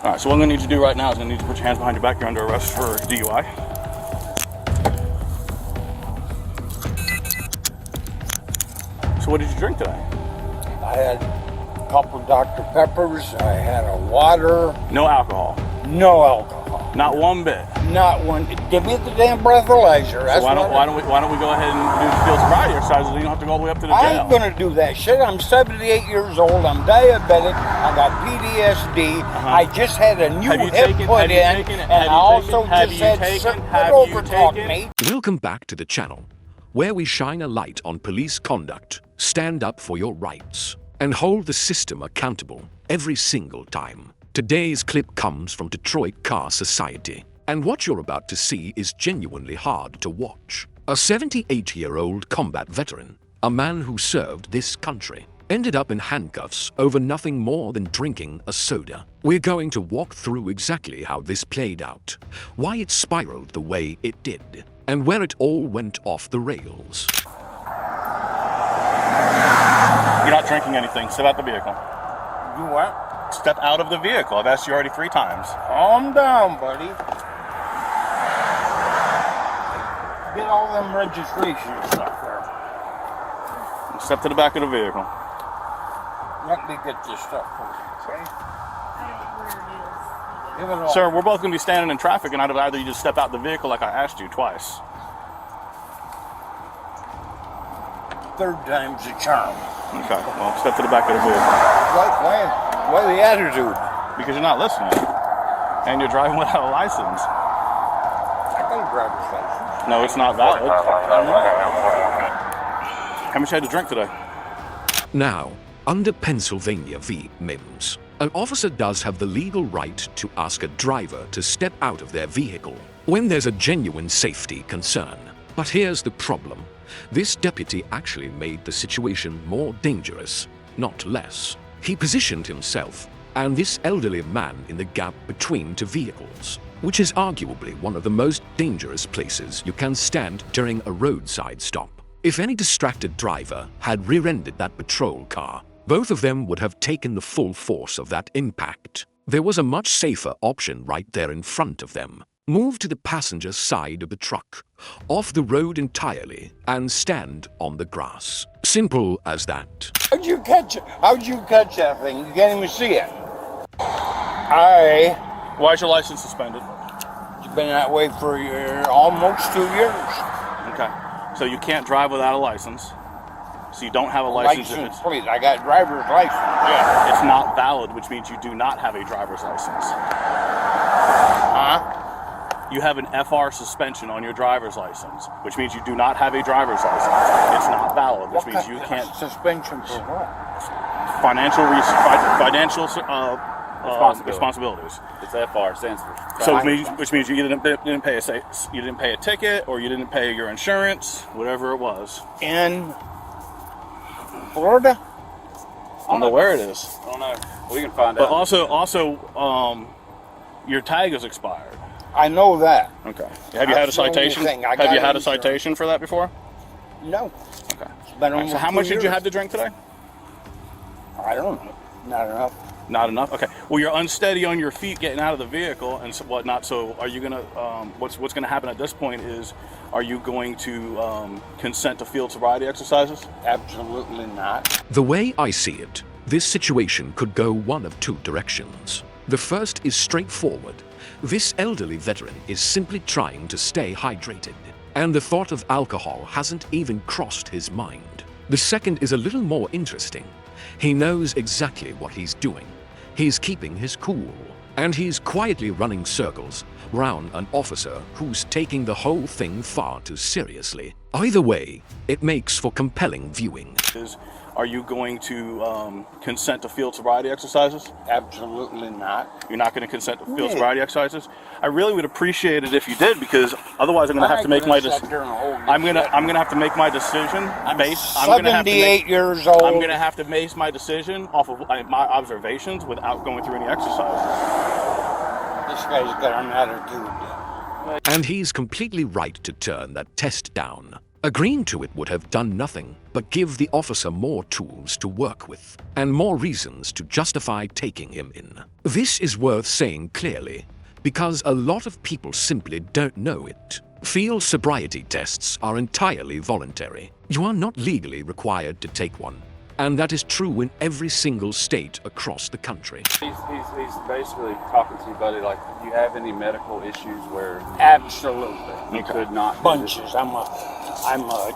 All right, so what I'm gonna need you to do right now is I'm gonna need you to put your hands behind your back. You're under arrest for DUI. So what did you drink today? I had a couple Dr. Peppers. I had a water. No alcohol. No alcohol. Not one bit. Not one. Give me the damn breathalyzer. So why don't we go ahead and do the field sobriety exercises so you don't have to go all the way up to the jail? I ain't gonna do that shit. I'm 78 years old. I'm diabetic. I got PTSD. I just had a new hip put in, and I also just had something overtalk me. Welcome back to the channel, where we shine a light on police conduct, stand up for your rights, and hold the system accountable every single time. Today's clip comes from Detroit Car Society, and what you're about to see is genuinely hard to watch. A 78-year-old combat veteran, a man who served this country, ended up in handcuffs over nothing more than drinking a soda. We're going to walk through exactly how this played out, why it spiraled the way it did, and where it all went off the rails. You're not drinking anything. Step out the vehicle. You what? Step out of the vehicle. I've asked you already 3 times. Calm down, buddy. Get all them registration stuff there. Step to the back of the vehicle. Let me get this stuff for you, okay? Give it all. Sir, we're both going to be standing in traffic, and I'd rather you just step out the vehicle like I asked you twice. Third time's a charm. Okay, well, step to the back of the vehicle. Why the attitude? Because you're not listening. And you're driving without a license. I got a driver's license. No, it's not valid. How much you had to drink today? Now, under Pennsylvania v. Mims, an officer does have the legal right to ask a driver to step out of their vehicle when there's a genuine safety concern. But here's the problem. This deputy actually made the situation more dangerous, not less. He positioned himself and this elderly man in the gap between 2 vehicles, which is arguably one of the most dangerous places you can stand during a roadside stop. If any distracted driver had rear-ended that patrol car, both of them would have taken the full force of that impact. There was a much safer option right there in front of them. Move to the passenger side of the truck, off the road entirely, and stand on the grass. Simple as that. How'd you catch it? How'd you catch that thing? You can't even see it. Why is your license suspended? It's been that way for almost 2 years. Okay. So you can't drive without a license. So you don't have a license. Please. I got driver's license. Yeah. It's not valid, which means you do not have a driver's license. Huh? You have an FR suspension on your driver's license, which means you do not have a driver's license. It's not valid, which means you can't. Suspension for what? Financial responsibilities. It's FR, stands for. So which means you either didn't pay a ticket, or you didn't pay your insurance, whatever it was. In Florida? I don't know where it is. I don't know. We can find But out. also, your tag is expired. I know that. Okay. Have you had a citation? Have you had a citation for that before? No. Okay. It's been almost So how 2 much did you years. have to drink today? I don't know. Not enough. Not enough. Okay. Well, you're unsteady on your feet getting out of the vehicle and whatnot. So, are you gonna? What's gonna happen at this point is, are you going to consent to field sobriety exercises? Absolutely not. The way I see it, this situation could go one of 2 directions. The first is straightforward. This elderly veteran is simply trying to stay hydrated, and the thought of alcohol hasn't even crossed his mind. The second is a little more interesting. He knows exactly what he's doing. He's keeping his cool, and he's quietly running circles round an officer who's taking the whole thing far too seriously. Either way, it makes for compelling viewing. Are you going to consent to field sobriety exercises? Absolutely not. You're not going to consent to field sobriety exercises? I really would appreciate it if you did, because otherwise I'm going to have to make my decision. I'm going to have to make my decision based. I'm 78 years old. I'm going to have to base my decision off of my observations without going through any exercises. This guy's got an attitude. And he's completely right to turn that test down. Agreeing to it would have done nothing but give the officer more tools to work with and more reasons to justify taking him in. This is worth saying clearly because a lot of people simply don't know it. Field sobriety tests are entirely voluntary. You are not legally required to take one, and that is true in every single state across the country. He's basically talking to you, buddy, like, do you have any medical issues where Absolutely. you could not do this? Bunches. I'm a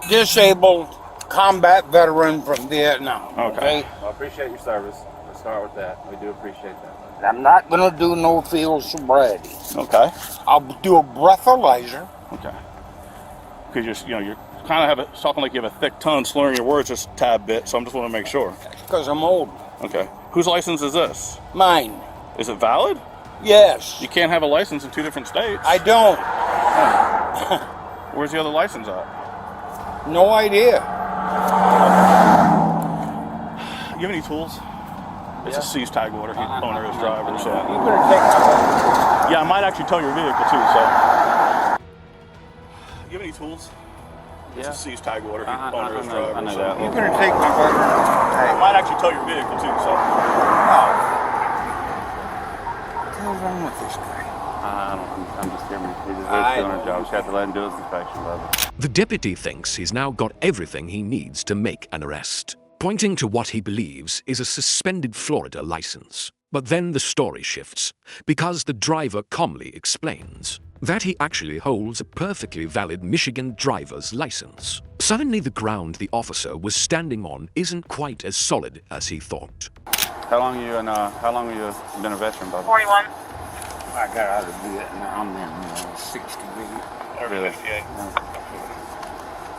disabled combat veteran from Vietnam. Okay. Well, I appreciate your service. Let's start with that. We do appreciate that. I'm not gonna do no field sobriety. Okay. I'll do a breathalyzer. Okay. Because you're kind of talking like you have a thick tongue, slurring your words just a tad bit. So I'm just want to make sure. Because I'm old. Okay. Whose license is this? Mine. Is it valid? Yes. You can't have a license in 2 different states. I don't. Where's the other license at? No idea. You have any tools? It's a seized tag order. Owner is driver. So. You better take my Yeah, I might actually tow your vehicle too. So. You have any tools? It's a seized tag order. Owner is driver. I know so. that. You better take my brother. I might actually tow your vehicle too. So. What the hell's wrong with this guy? I'm just kidding. He's just doing a job. Just have to let him do his inspection, brother. The deputy thinks he's now got everything he needs to make an arrest, pointing to what he believes is a suspended Florida license. But then the story shifts, because the driver calmly explains that he actually holds a perfectly valid Michigan driver's license. Suddenly the ground the officer was standing on isn't quite as solid as he thought. How long have you been a veteran, brother? 41. I got out of Vietnam in 68. Really?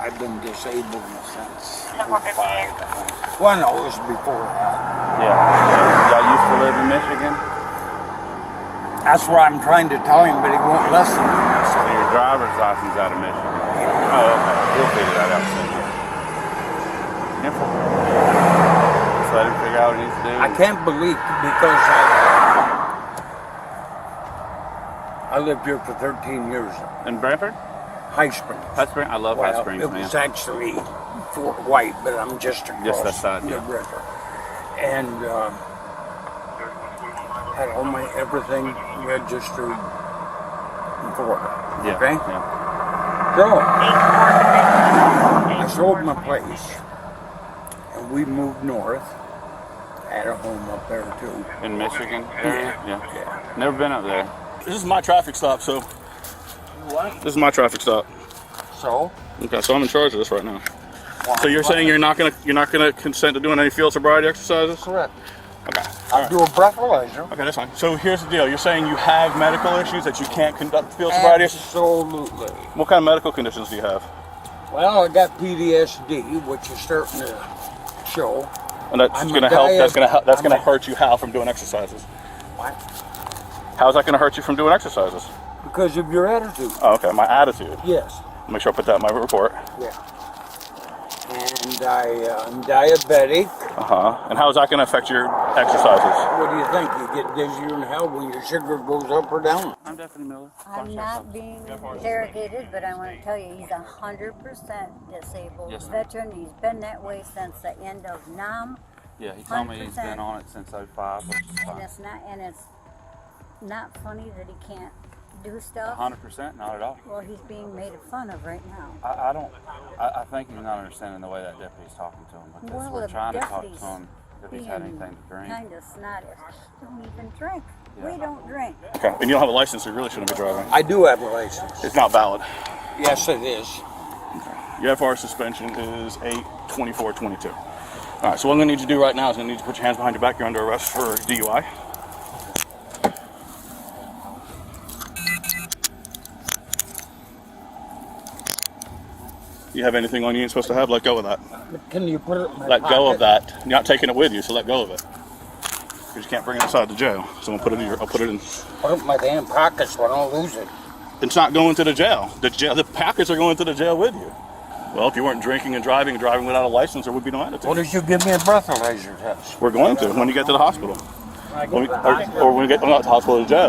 I've been disabled since 458. Well, no, it was before that. Yeah. Y'all used to live in Michigan? That's what I'm trying to tell him, but he won't listen. So your driver's license out of Michigan? Oh, okay. He'll figure that out soon. Simple. Just let him figure out what he needs to do. I can't believe because I lived here for 13 years. In Brantford? High Springs. High Springs? I love High Springs, It man. was actually Fort White, but I'm just across Just that side, the yeah. river. And had all my everything registered in Florida. Yeah. Okay? Yeah. So, I sold my place, and we moved north. Had a home up there too. In Michigan area? Yeah. Yeah. Never been up there. This is my traffic stop. So. What? This is my traffic stop. So? Okay, so I'm in charge of this right now. So you're saying you're not gonna consent to doing any field sobriety exercises? Correct. Okay. I'll do a breathalyzer. Okay, that's fine. So here's the deal. You're saying you have medical issues that you can't conduct field sobriety exercises? Absolutely. What kind of medical conditions do you have? Well, I got PTSD, which is starting to show. And that's I'm gonna a help. That's I'm gonna a- hurt you how from doing exercises? What? How's that gonna hurt you from doing exercises? Because of your attitude. Oh, okay, my attitude. Yes. Make sure I put that in my report. Yeah. And I'm diabetic. And how is that gonna affect your exercises? What do you think? You get dizzier than hell when your sugar goes up or down? I'm Deputy Miller. I'm not being interrogated, but I want to tell you he's 100% disabled Yes, sir. veteran. He's been that way since the end of NAM, Yeah, he told me he's 100%. been on it since 05, which is and fine. it's not funny that he can't do stuff. 100%? Not at all. Well, he's being made fun of right now. I think he's not understanding the way that deputy's talking to him. Because Well, we're the trying to talk to deputy's him if he's had anything to drink. Kind of snotty. Don't even drink. Yeah. We don't drink. Okay. And you don't have a license, so you really shouldn't be driving. I do have a license. It's not valid. Yes, it is. Your FR suspension is 8/24/22. All right. So what I'm gonna need you to do right now is I'm gonna need you to put your hands behind your back. You're under arrest for DUI. You have anything on you ain't supposed to have? Let go of that. Can you put it in my Let go of pocket? that. You're not taking it with you, so let go of it. Because you can't bring it inside the jail. So I'll put it in I'll put it in. Put it in my damn pocket so I don't lose it. It's not going to the jail. The packets are going to the jail with you. Well, if you weren't drinking and driving without a license, there would be no attitude. What did you give me a breathalyzer test? We're going to when you get to the hospital. When I get When we, to the hospital. or when we get not to the hospital, to jail.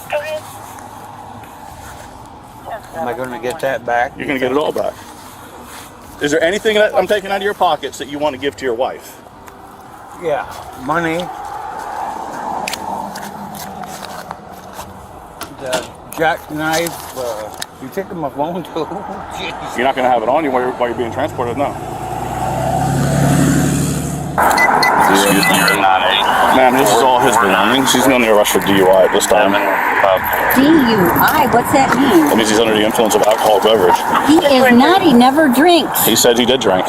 Go ahead. Am I going to get that back? You're going to get it all back. Is there anything that I'm taking out of your pockets that you want to give to your wife? Yeah, money. The jackknife. You taking my phone too? Jeez. You're not going to have it on you while you're being transported, no. Excuse me, you're not Ma'am, this is all his belongings. He's under arrest for DUI at this time. DUI? What's that mean? That means he's under the influence of alcoholic beverage. He is not. He never drinks. He said he did drink.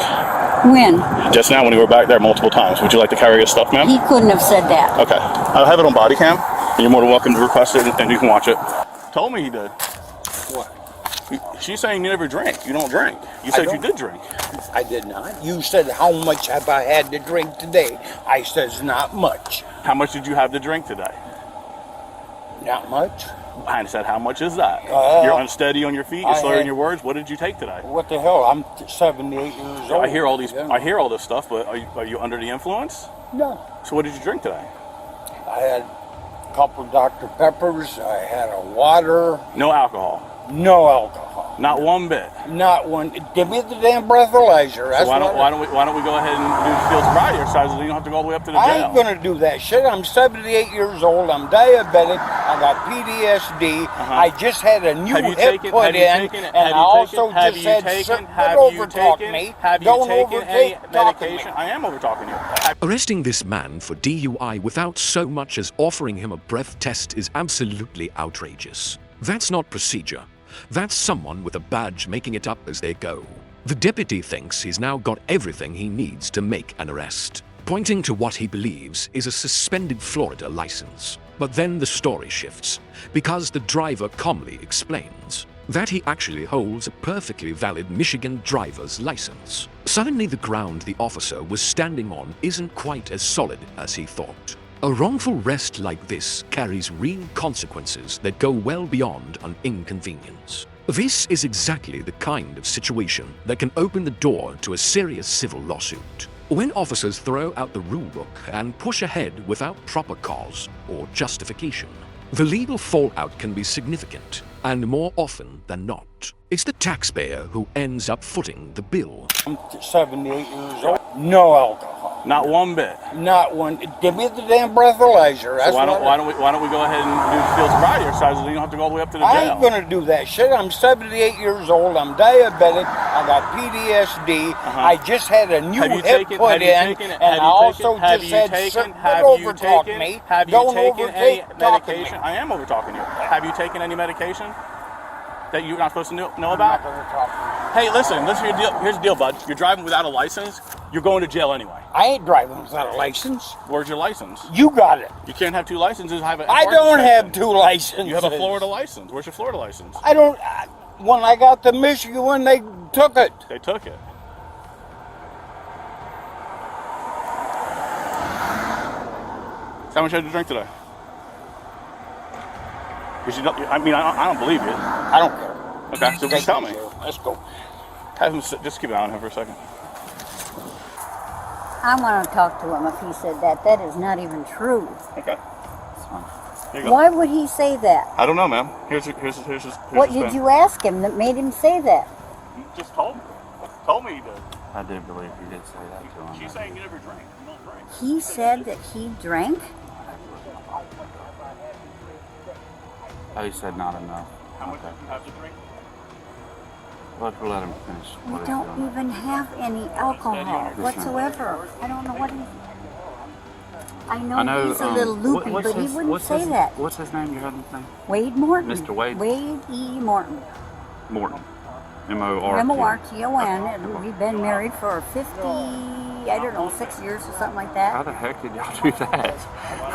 When? Just now when we were back there multiple times. Would you like to carry his stuff, ma'am? He couldn't have said that. Okay. I'll have it on body cam. And you're more than welcome to request it and you can watch it. Told me he did. What? She's saying you never drink. You don't drink. You said you did drink. I did not. You said, how much have I had to drink today? I says, not much. How much did you have to drink today? Not much. I said, how much is that? You're unsteady on your feet. You're slurring your words. What did you take today? What the hell? I'm 78 years old. I hear all these. Yeah. I hear all this stuff, but are you under the influence? No. So what did you drink today? I had a couple Dr. Peppers. I had a water. No alcohol. No alcohol. Not one bit. Not one. Give me the damn breathalyzer. That's So why don't we go ahead and do the field sobriety exercises? So you don't have to go all the way up to the I jail. ain't gonna do that shit. I'm 78 years old. I'm diabetic. I got PTSD. I just had a new hip put in, and I also just had don't overtalk me. Don't overtalk medication? me. I am overtalking you. Arresting this man for DUI without so much as offering him a breath test is absolutely outrageous. That's not procedure. That's someone with a badge making it up as they go. The deputy thinks he's now got everything he needs to make an arrest, pointing to what he believes is a suspended Florida license. But then the story shifts, because the driver calmly explains that he actually holds a perfectly valid Michigan driver's license. Suddenly the ground the officer was standing on isn't quite as solid as he thought. A wrongful arrest like this carries real consequences that go well beyond an inconvenience. This is exactly the kind of situation that can open the door to a serious civil lawsuit. When officers throw out the rulebook and push ahead without proper cause or justification, the legal fallout can be significant, and more often than not, it's the taxpayer who ends up footing the bill. I'm 78 years old. No alcohol. Not one bit. Not one. Give me the damn breathalyzer. So why don't we go ahead and do the field sobriety exercises? So you don't have to go all the way up to the jail. I ain't gonna do that shit. I'm 78 years old. I'm diabetic. I got PTSD. I just had a new hip put in, and I also just had don't overtalk me. Don't overtalk medication? I am overtalking you. Have you taken any medication that you're not supposed to know about? Hey, listen, here's the deal, bud. You're driving without a license, you're going to jail anyway. I ain't driving without a license. Where's your license? You got it. You can't have two licenses. I don't have two licenses. You have a Florida license. Where's your Florida license? I don't. When I got the Michigan one, they took it. They took it. How much had you drink today? Because I don't believe you. I don't care. Okay, so just tell me. Let's go. Have him just keep an eye on him for a second. I want to talk to him if he said that. That is not even true. Okay. Here you go. Why would he say that? I don't know, ma'am. Here's What did you ask him that made him say that? You just told me. Told me you did. I do believe you did say that to him. She's saying you never drank. You don't drink. He said that he drank? Oh, he said not enough. How much did you have to drink? Let's let him finish. We what he's don't doing. even have any alcohol whatsoever. I don't know what he... I know he's a little loopy, but he wouldn't say that. What's his name? Your husband's name? Wade Morton. Mr. Wade? Wade E. Morton. Morton. M-O-R-T. M-O-R-T-O-N. And we've been married for 6 years or something like How that. the heck did y'all do that?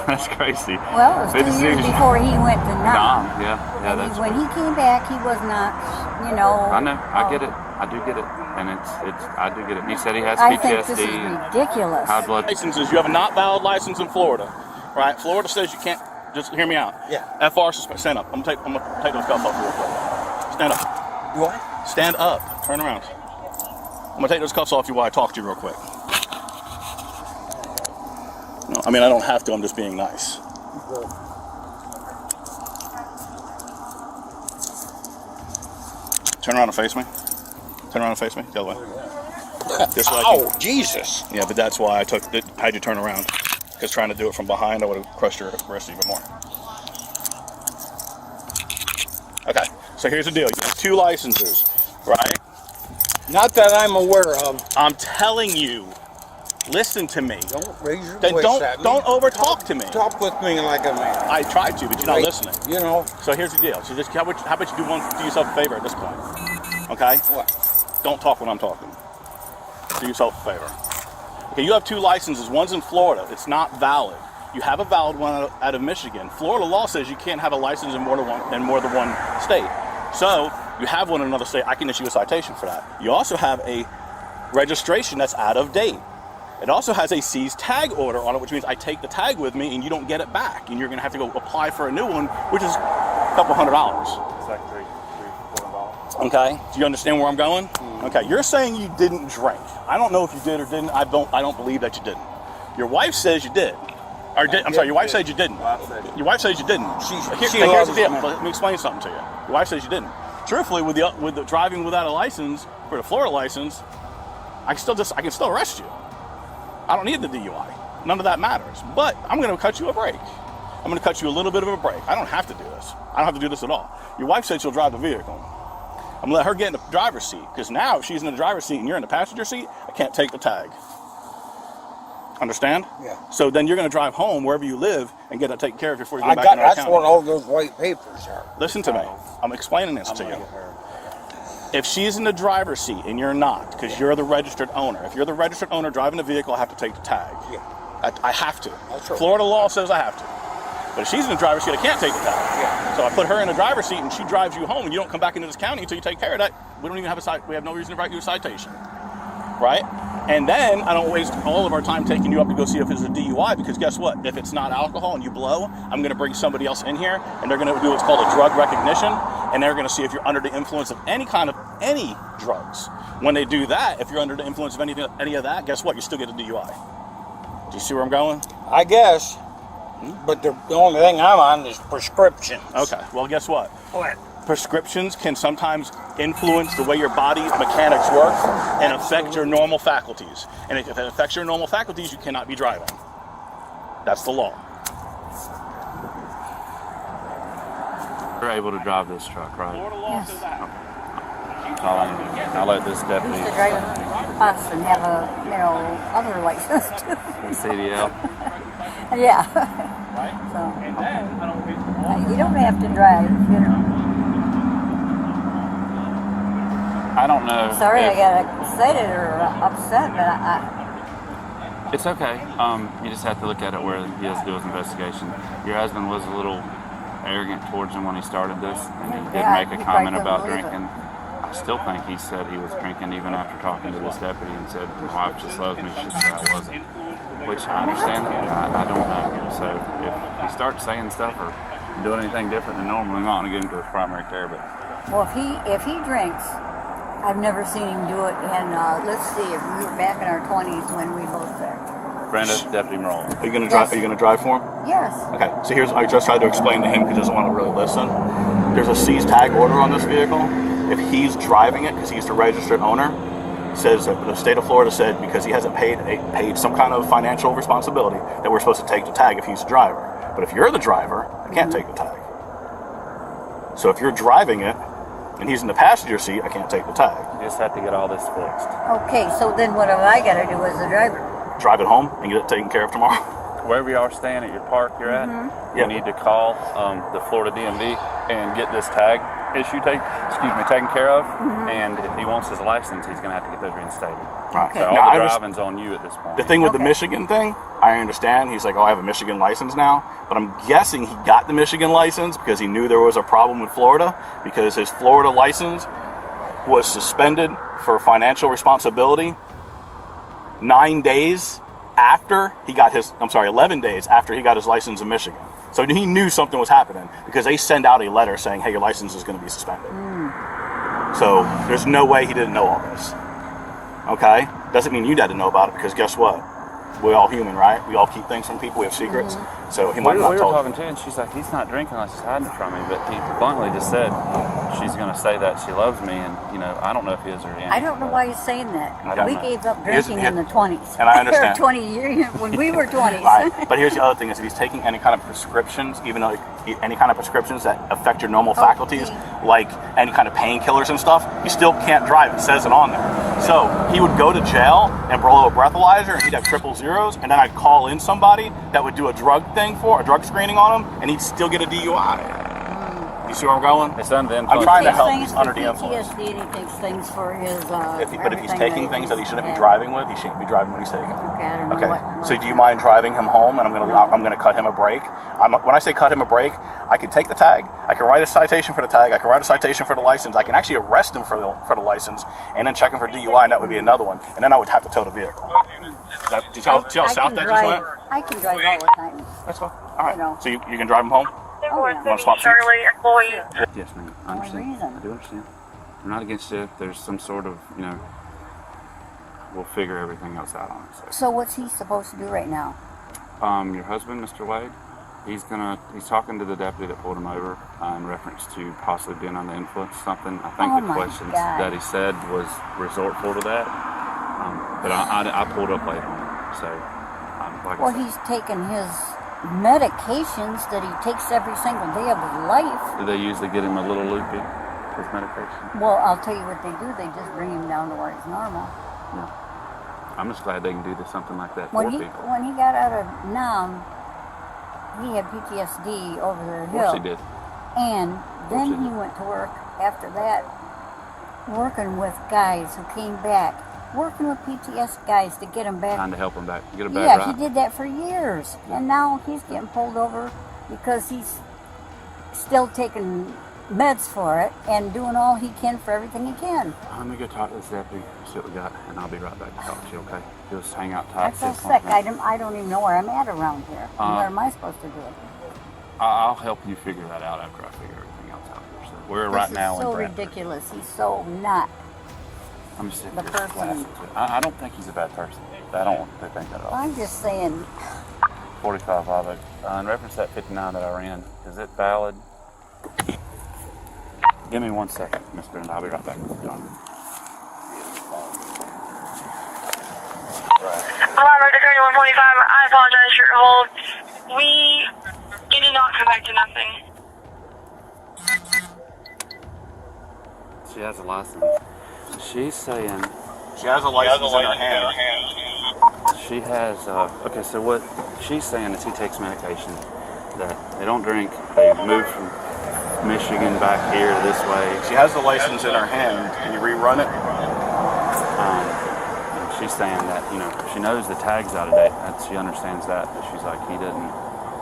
That's crazy. Well, it was 2 years before he went to Nam. Yeah, And that's when he came back, he was not, I know, I get it. I do get it. And I do get it. And he said he has I PTSD. think this is ridiculous. High blood licenses. You have a not valid license in Florida, right? Florida says you can't. Just hear me out. Yeah. FR suspend. Stand up. I'm gonna take those cuffs off real quick. Stand up. You what? Stand up. Turn around. I'm gonna take those cuffs off you while I talk to you real quick. No, I mean I don't have to. I'm just being nice. Turn around and face me. Turn around and face me. The other way. This way. Oh, Jesus. Yeah, but that's why I had you turn around. Because trying to do it from behind, I would have crushed your wrist even more. Okay, so here's the deal. You have 2 licenses, right? Not that I'm aware of. I'm telling you. Listen to me. Don't raise your Then voice at me. don't overtalk to me. Talk with me like a man. I tried to, but you're not listening. You know. So here's the deal. So just how about you do yourself a favor at this point? Okay? What? Don't talk when I'm talking. Do yourself a favor. Okay, you have 2 licenses. One's in Florida. It's not valid. You have a valid one out of Michigan. Florida law says you can't have a license in more than one state. So you have one in another state. I can issue a citation for that. You also have a registration that's out of date. It also has a seize tag order on it, which means I take the tag with me and you don't get it back. And you're going to have to go apply for a new one, which is a couple $100. It's like $300. Okay, do you understand where I'm going? Okay, you're saying you didn't drink. I don't know if you did or didn't. I don't believe that you didn't. Your wife says you did. I'm sorry, your wife said you didn't. Your wife says you didn't. Here's the deal. Let me explain something to you. Your wife says you didn't. Truthfully, with the driving without a license for the Florida license, I can still arrest you. I don't need the DUI. None of that matters. But I'm going to cut you a break. I'm going to cut you a little bit of a break. I don't have to do this. I don't have to do this at all. Your wife said she'll drive the vehicle. I'm going to let her get in the driver's seat, because now if she's in the driver's seat and you're in the passenger seat, I can't take the tag. Understand? Yeah. So then you're going to drive home wherever you live and get it taken care of before you go back into the That's county. what all those white papers are. Listen to me. I'm explaining this to you. If she's in the driver's seat and you're not, because you're the registered owner, if you're the registered owner driving the vehicle, I have to take the tag. Yeah. I have to. That's right. Florida law says I have to. But if she's in the driver's seat, I can't take the tag. Yeah. So I put her in the driver's seat and she drives you home and you don't come back into this county until you take care of that. We don't even have we have no reason to write you a citation. Right? And then I don't waste all of our time taking you up to go see if it's a DUI, because guess what? If it's not alcohol and you blow, I'm going to bring somebody else in here and they're going to do what's called a drug recognition, and they're going to see if you're under the influence of any drugs. When they do that, if you're under the influence of any of that, guess what? You still get a DUI. Do you see where I'm going? I guess. But the only thing I'm on is prescriptions. Okay. Well, guess what? What? Prescriptions can sometimes influence the way your body mechanics work and affect your normal faculties. And if it affects your normal faculties, you cannot be driving. That's the law. You're able to drive this truck, right? Yes. That's all I need. I'll let this Used deputy to drive us and have other license too. CDL. Yeah. So, you don't have to drive, I don't know. Sorry, I got excited or upset, but It's okay. You just have to look at it where he has to do his investigation. Your husband was a little arrogant towards him when he started this, and he did make a comment about drinking. I still think he said he was drinking even after talking to this deputy and said, "My wife just loves me." She said I wasn't, which I understand. I don't know. So if he starts saying stuff or doing anything different than normal, I'm not going to get into his primary care. But well, if he drinks, I've never seen him do it. And let's see, if we were back in our 20s when we both there. Brenda, Deputy Merle. Are you going to drive? Are you going to drive for him? Yes. Okay. So I just tried to explain to him because he doesn't want to really listen. There's a seize tag order on this vehicle. If he's driving it, because he's the registered owner, says that the state of Florida said because he hasn't paid some kind of financial responsibility that we're supposed to take the tag if he's the driver. But if you're the driver, I can't take the tag. So if you're driving it and he's in the passenger seat, I can't take the tag. You just have to get all this fixed. Okay, so then what have I got to do as the driver? Drive it home and get it taken care of tomorrow. Wherever you are staying at your park you're at, you need to call the Florida DMV and get this tag issue taken care of. And if he wants his license, he's going to have to get those reinstated. Right. So all the driving's on you at this point. The thing with the Michigan thing, I understand. He's like, oh, I have a Michigan license now. But I'm guessing he got the Michigan license because he knew there was a problem with Florida, because his Florida license was suspended for financial responsibility 11 days after he got his license in Michigan. So he knew something was happening because they send out a letter saying, hey, your license is going to be suspended. So there's no way he didn't know all this. Okay? Doesn't mean you had to know about it, because guess what? We're all human, right? We all keep things from people. We have secrets. So he might not have told you. We were talking to her, and she's like, he's not drinking unless he's hiding it from me. But he bluntly just said, she's going to say that she loves me, and you know, I don't know if he is or he ain't. I don't know why he's saying that. We gave up Here's- drinking in the 20s. And I understand. 20 years when we were 20s. Right. But here's the other thing: is if he's taking any kind of prescriptions, even though any kind of prescriptions that affect your normal faculties, like any kind of painkillers and stuff, he still can't drive. It says it on there. So he would go to jail and blow a breathalyzer, and he'd have 000s, and then I'd call in somebody that would do a drug screening on him, and he'd still get a DUI. You see where I'm going? It's under the I'm influence. trying to He help. takes He's under things the for influence. PTSD, and he takes things for his. But if he's everything taking things that he shouldn't be yeah. driving with, he shouldn't be driving when he's taking. Okay, I don't know Okay. what. So do you mind driving him home? And I'm gonna cut him a break. When I say cut him a break, I can take the tag. I can write a citation for the tag. I can write a citation for the license. I can actually arrest him for the license, and then check him for DUI, and that would be another one. And then I would have to tow the vehicle. Do you see how south that just went? I can drive all the time. That's fine. All right. You know. So you can drive him home. Oh, yeah. You want to swap seats? Yes, ma'am. I Only understand. reason. I do understand. I'm not against it. If there's some sort of, you know, we'll figure everything else out on it. So what's he supposed to do right now? Your husband, Mr. Wade, he's talking to the deputy that pulled him over in reference to possibly being under the influence of something. I think Oh the my questions God. that he said was resortful to that. But I pulled up late on it. So, like Well, I said, he's taken his medications that he takes every single day of his life. do they usually get him a little loopy with medication? Well, I'll tell you what they do. They just bring him down to where he's normal. I'm just glad they can do something like that When for he people. when he got out of Nam, he had PTSD over the Of hill. course he did. And course then he he did. went to work after that, working with guys who came back, working with PTS guys to get him back. Trying to help him back, get him back Yeah, right. he did that for years. And now he's getting pulled over because he's still taking meds for it and doing all he can for everything he can. Let me go talk to this deputy, see what we got, and I'll be right back to talk to you, okay? Just hang out tight. I'm so sick. I don't even know where I'm at around here. Where am I supposed to do it? I'll help you figure that out after I figure everything else out here. So we're right now This is in so Bradford. ridiculous. He's so not. I'm just sitting the here person. laughing too. I don't think he's a bad person. I don't want to think that at all. I'm just saying. 45 Live Oak. In reference to that 59 that I ran, is it valid? Give me 1 second, Mr. And I'll be right back with you, John. Alarm at 3145. I apologize for your hold. It did not come back to nothing. She has a license. She's saying She has a license in her hand. she has, okay, so what she's saying is he takes medication that they don't drink. They moved from Michigan back here this way. She has the license in her hand. Can you rerun it? And she's saying that, you know, she knows the tag's out of date. She understands that, but she's like, he didn't.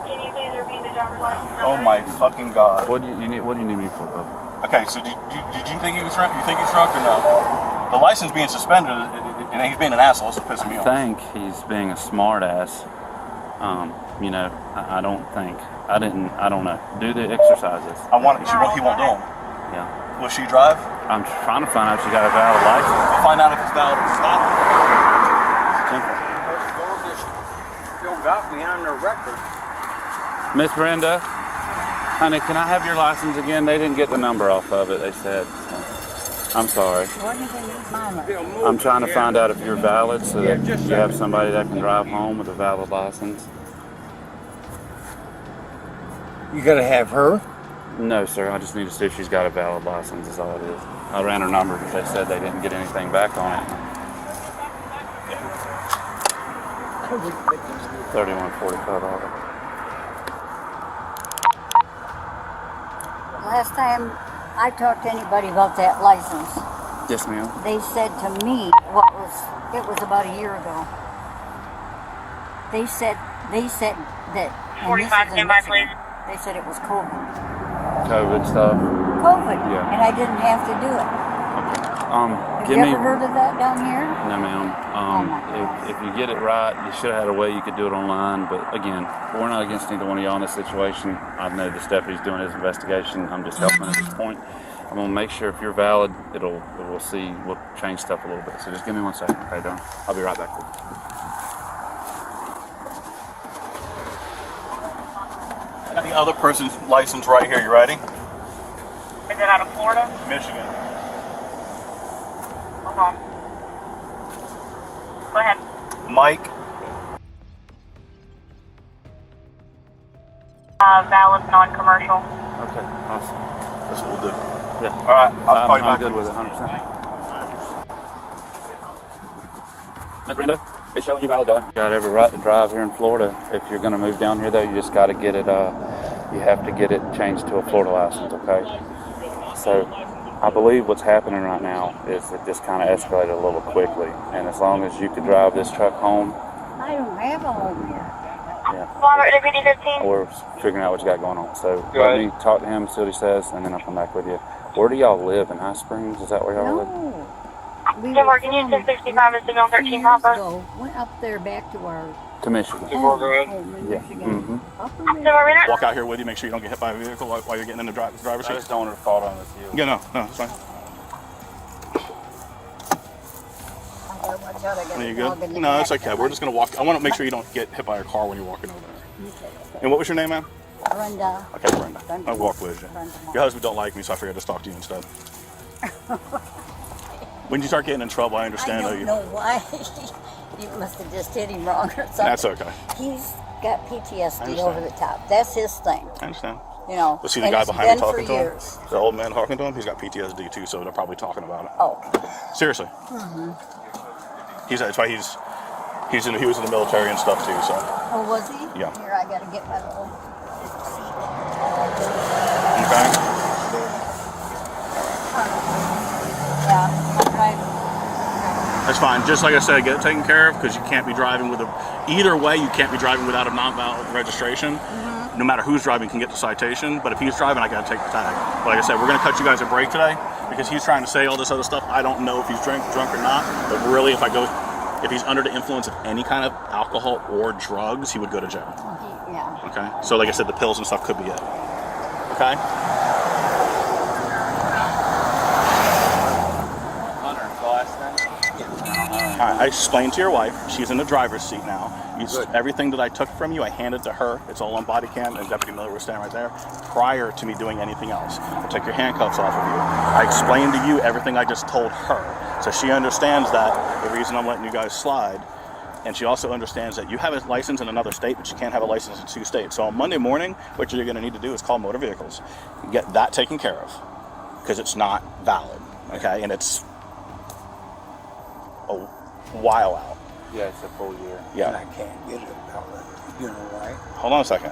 Can you please repeat the driver's license? Oh my fucking god. What do you need? What do you need me for, bub? Okay, so did you think he was drunk? You think he's drunk or no? The license being suspended, and he's being an asshole, it's pissing me I off. think he's being a smart ass. You know, I don't think. I don't know. Do the exercises. He won't do them. Yeah. Will she drive? I'm trying to find out if she got a valid license. We'll find out if it's valid or not. Simple. Still got me on the record. Miss Brenda, honey, can I have your license again? They didn't get the number off of it, they said. I'm sorry. What do they need mine with? I'm trying to find out if you're valid so that you have somebody that can drive home with a valid license. You gotta have her. No, sir. I just need to see if she's got a valid license is all it is. I ran her number, but they said they didn't get anything back on it. 3145 Auto. Last time I talked to anybody about that license, Yes, ma'am. they said to me it was about a year ago. They said that and 45, this is in stand by, Michigan, please. they said it was COVID. COVID stuff. COVID. Yeah. And I didn't have to do it. Have Give you me. ever heard of that down here? No, ma'am. my If you get it right, you should have had a way you could do it online. But again, we're not against either one of y'all in this situation. I know this deputy's doing his investigation. I'm just helping at this point. I'm gonna make sure if you're valid, we'll see. We'll change stuff a little bit. So just give me 1 second, okay, Don? I'll be right back with you. I got the other person's license right here. You ready? Is it out of Florida? Michigan. Hold on. Go ahead. Mike. Valid non-commercial. Okay, awesome. That's what we'll do. Yeah. All right, I'll call you I'm back. good with it, 100%. Brenda, it's showing you valid, darling. You got every right to drive here in Florida. If you're going to move down here, though, you just got to get it. You have to get it changed to a Florida license, okay? So, I believe what's happening right now is it just kind of escalated a little quickly. And as long as you could drive this truck home, I don't have a home here. yeah, Robert, deputy 15. we're figuring out what you got going on. So let me talk to him, see what he says, and then I'll come back with you. Where do y'all live? In High Springs? Is that where y'all live? No. We Jim were Morgan, from Houston 65 is signal 2 13 years Papa. ago, went up there back to our To Michigan. home in Yeah. Michigan. Up in Jim Morgan, Walk out here with you. Make sure you don't get hit by a vehicle while you're getting in the driver's I seat. just don't want her to fall down with you. Yeah, no, it's fine. Are you good? No, it's okay. We're just gonna walk. I want to make sure you don't get hit by a car when you're walking over there. And what was your name, ma'am? Brenda. Okay, Brenda. I'll walk with you. Your husband don't like me, so I figured I'd just talk to you instead. When you start getting in trouble, I understand. I don't know why. You must have just hit him wrong or something. That's okay. He's got PTSD understand. over the top. That's his thing. I understand. You know. Let's see the and guy it's behind me been talking for to him. years. The old man talking to him. He's got PTSD too, so they're probably talking about it. Oh. Seriously. That's why he was in the military and stuff too. So Oh, was he? Yeah. Here, I gotta get my little. okay. Yeah, okay. That's fine. Just like I said, get it taken care of because you can't be driving with either way, you can't be driving without a non-valid registration. No matter who's driving can get the citation, but if he's driving, I gotta take the tag. But like I said, we're gonna cut you guys a break today because he's trying to say all this other stuff. I don't know if he's drunk or not, but really if he's under the influence of any kind of alcohol or drugs, he would go to jail. Yeah. Okay? So like I said, the pills and stuff could be it. Okay? All right, I explained to your wife. She's in the driver's seat now. Everything that I took from you, I handed to her. It's all on body cam, and Deputy Miller was standing right there prior to me doing anything else. I took your handcuffs off of you. I explained to you everything I just told her. So she understands that the reason I'm letting you guys slide. And she also understands that you have a license in another state, but you can't have a license in 2 states. So on Monday morning, what you're going to need to do is call motor vehicles. Get that taken care of because it's not valid. Okay? And it's a while out. Yeah, it's a full year. Yeah. And I can't get it valid. You know why? Hold on a second.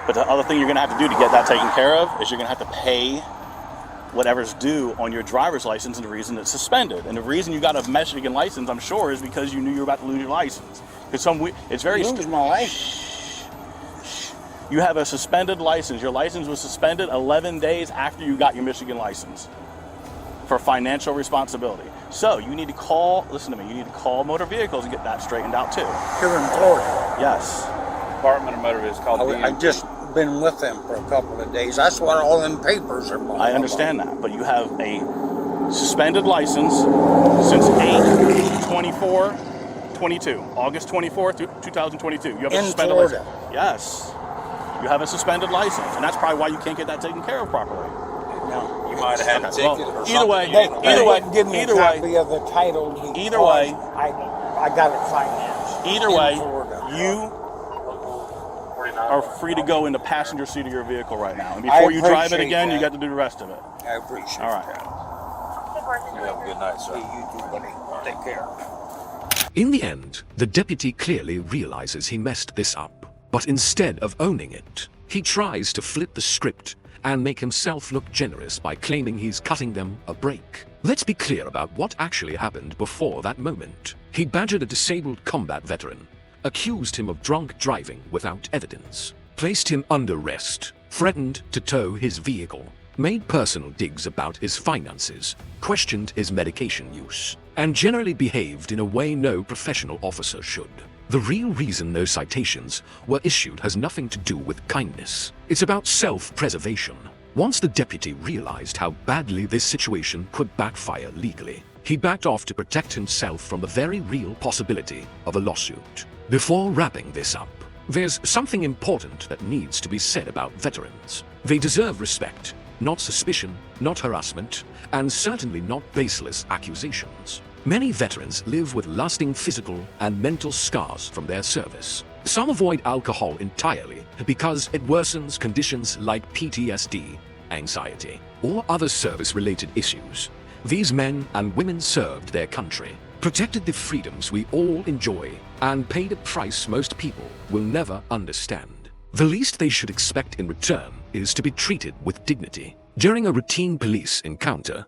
But the other thing you're going to have to do to get that taken care of is you're going to have to pay whatever's due on your driver's license and the reason it's suspended. And the reason you got a Michigan license, I'm sure, is because you knew you were about to lose your license. Because it's very... Lose my license. You have a suspended license. Your license was suspended 11 days after you got your Michigan license for financial responsibility. So you need to call, listen to me, you need to call motor vehicles and get that straightened out too. Here in Florida. Yes. Department of Motor Vehicles called I just been with them for a couple of days. That's what all them papers are about. I understand that, but you have a suspended license since 8/24/22, August 24th, 2022. You have a In suspended Florida. license. Yes. You have a suspended license, and that's probably why you can't get that taken care of properly. No. You might have had a ticket or something. Either way, They give me a either way, copy of the title. Either way. I got it financed. either in way, Florida. you are free to go in the passenger seat of your vehicle right now. And before you drive it appreciate again, you that. got to do the rest of it. I appreciate All right. that. You have a good night, sir. You too, buddy. Take care. In the end, the deputy clearly realizes he messed this up, but instead of owning it, he tries to flip the script and make himself look generous by claiming he's cutting them a break. Let's be clear about what actually happened before that moment. He badgered a disabled combat veteran, accused him of drunk driving without evidence, placed him under arrest, threatened to tow his vehicle, made personal digs about his finances, questioned his medication use, and generally behaved in a way no professional officer should. The real reason no citations were issued has nothing to do with kindness. It's about self-preservation. Once the deputy realized how badly this situation could backfire legally, he backed off to protect himself from the very real possibility of a lawsuit. Before wrapping this up, there's something important that needs to be said about veterans. They deserve respect, not suspicion, not harassment, and certainly not baseless accusations. Many veterans live with lasting physical and mental scars from their service. Some avoid alcohol entirely because it worsens conditions like PTSD, anxiety, or other service-related issues. These men and women served their country, protected the freedoms we all enjoy, and paid a price most people will never understand. The least they should expect in return is to be treated with dignity. During a routine police encounter,